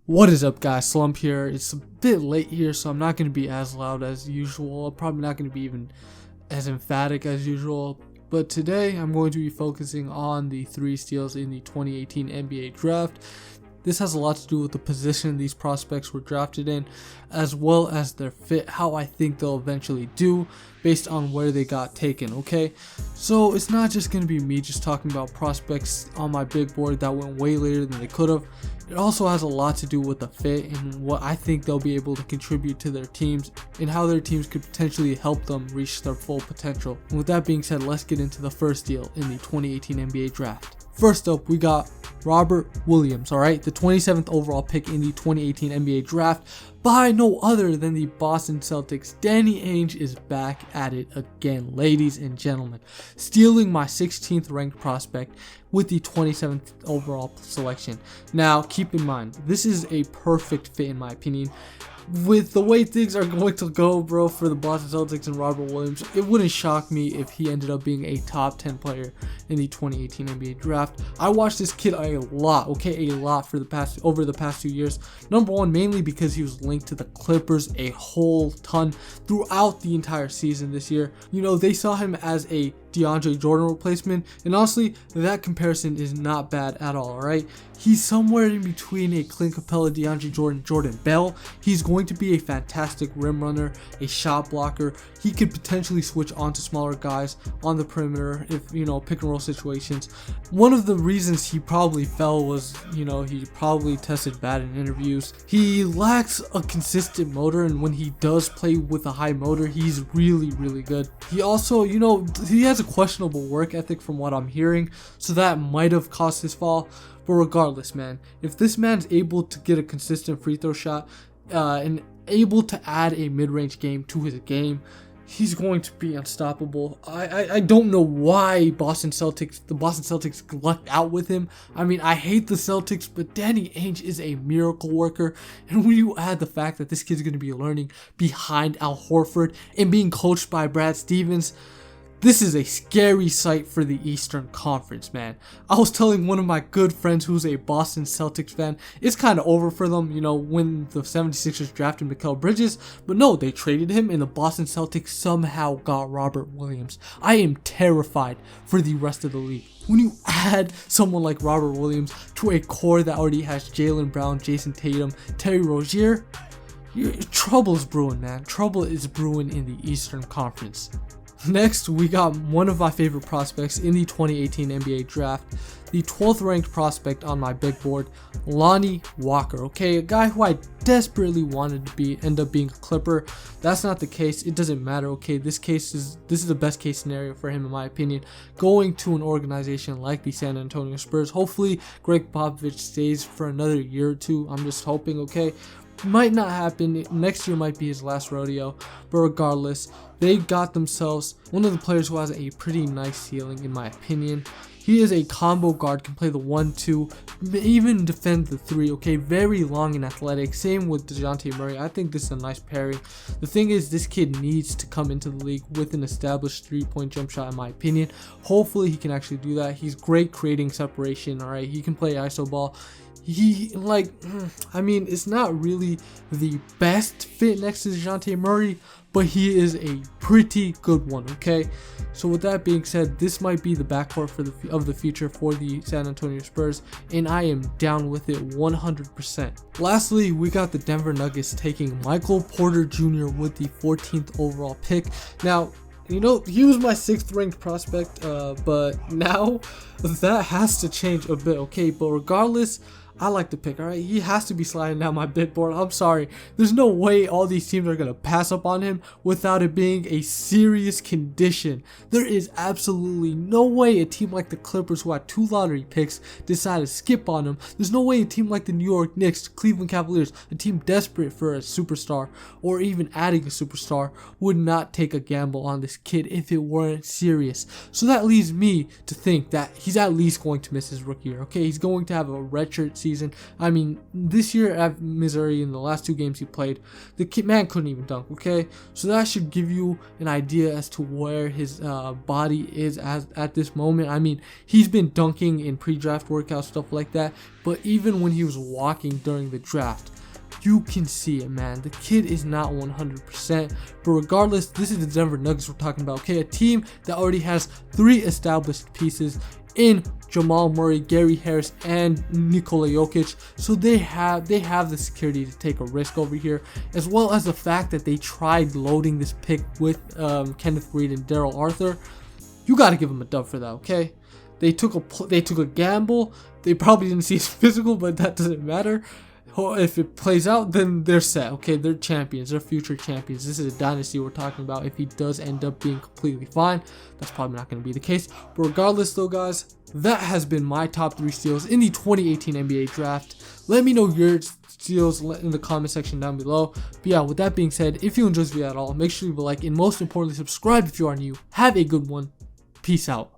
What is up, guys? Slump here. It's a bit late here, so I'm not going to be as loud as usual. I'm probably not going to be even as emphatic as usual. But today, I'm going to be focusing on the 3 steals in the 2018 NBA draft. This has a lot to do with the position these prospects were drafted in, as well as their fit, how I think they'll eventually do based on where they got taken, okay? So it's not just going to be me just talking about prospects on my big board that went way later than they could have. It also has a lot to do with the fit and what I think they'll be able to contribute to their teams and how their teams could potentially help them reach their full potential. And with that being said, let's get into the first deal in the 2018 NBA draft. First up, we got Robert Williams, alright, the 27th overall pick in the 2018 NBA draft by no other than the Boston Celtics. Danny Ainge is back at it again, ladies and gentlemen, stealing my 16th ranked prospect with the 27th overall selection. Now, keep in mind, this is a perfect fit in my opinion. With the way things are going to go, bro, for the Boston Celtics and Robert Williams, it wouldn't shock me if he ended up being a top 10 player in the 2018 NBA draft. I watched this kid a lot, okay, a lot over the past 2 years. Number one, mainly because he was linked to the Clippers a whole ton throughout the entire season this year. You know, they saw him as a DeAndre Jordan replacement, and honestly, that comparison is not bad at all, alright? He's somewhere in between a CLINT, CAPELA, DeAndre Jordan Bell. He's going to be a fantastic rim runner, a shot blocker. He could potentially switch on to smaller guys on the perimeter if, you know, pick and roll situations. One of the reasons he probably fell was, you know, he probably tested bad in interviews. He lacks a consistent motor, and when he does play with a high motor, he's really, really good. He also, you know, he has a questionable work ethic from what I'm hearing, so that might have caused his fall. But regardless, man, if this man's able to get a consistent free throw shot and able to add a mid-range game to his game, he's going to be unstoppable. I don't know why the Boston Celtics lucked out with him. I mean, I hate the Celtics, but Danny Ainge is a miracle worker. And when you add the fact that this kid's going to be learning behind Al Horford and being coached by Brad Stevens, this is a scary sight for the Eastern Conference, man. I was telling one of my good friends who's a Boston Celtics fan, it's kind of over for them, you know, when the 76ers drafted Mikal Bridges. But no, they traded him, and the Boston Celtics somehow got Robert Williams. I am terrified for the rest of the league. When you add someone like Robert Williams to a core that already has Jaylen Brown, Jason Tatum, Terry Rozier, trouble's brewing, man. Trouble is brewing in the Eastern Conference. Next, we got one of my favorite prospects in the 2018 NBA draft, the 12th ranked prospect on my big board, Lonnie Walker, okay, a guy who I desperately wanted to end up being a Clipper. That's not the case. It doesn't matter, okay? This is the best case scenario for him in my opinion, going to an organization like the San Antonio Spurs. Hopefully, Greg Popovich stays for another year or two. I'm just hoping, okay? Might not happen. Next year might be his last rodeo, but regardless, they got themselves one of the players who has a pretty nice ceiling in my opinion. He is a combo guard, can play the 1-2, even defend the 3, okay? Very long and athletic. Same with DeJounte Murray. I think this is a nice pairing. The thing is, this kid needs to come into the league with an established 3-point jump shot in my opinion. Hopefully he can actually do that. He's great creating separation, alright? He can play iso ball. I mean, it's not really the best fit next to DeJounte Murray, but he is a pretty good one, okay? So with that being said, this might be the backcourt of the future for the San Antonio Spurs, and I am down with it 100%. Lastly, we got the Denver Nuggets taking Michael Porter Jr. with the 14th overall pick. Now, you know, he was my 6th ranked prospect, but now that has to change a bit, okay? But regardless, I like the pick, alright? He has to be sliding down my big board. I'm sorry. There's no way all these teams are going to pass up on him without it being a serious condition. There is absolutely no way a team like the Clippers, who had 2 lottery picks, decide to skip on him. There's no way a team like the New York Knicks, Cleveland Cavaliers, a team desperate for a superstar or even adding a superstar, would not take a gamble on this kid if it weren't serious. So that leads me to think that he's at least going to miss his rookie year, okay? He's going to have a redshirt season season. I mean, this year at Missouri, in the last 2 games he played, the man couldn't even dunk, okay? So that should give you an idea as to where his body is at this moment. I mean, he's been dunking in pre-draft workouts, stuff like that, but even when he was walking during the draft, you can see it, man. The kid is not 100%. But regardless, this is the Denver Nuggets we're talking about, okay? A team that already has 3 established pieces in Jamal Murray, Gary Harris, and Nikola Jokic. So they have the security to take a risk over here, as well as the fact that they tried loading this pick with Kenneth Reed and Daryl Arthur. You got to give them a dub for that, okay? They took a gamble. They probably didn't see his physical, but that doesn't matter. If it plays out, then they're set, okay? They're champions. They're future champions. This is a dynasty we're talking about. If he does end up being completely fine, that's probably not going to be the case. But regardless, though, guys, that has been my top 3 steals in the 2018 NBA draft. Let me know your steals in the comment section down below. But yeah, with that being said, if you enjoyed this video at all, make sure you leave a like, and most importantly, subscribe if you are new. Have a good one. Peace out.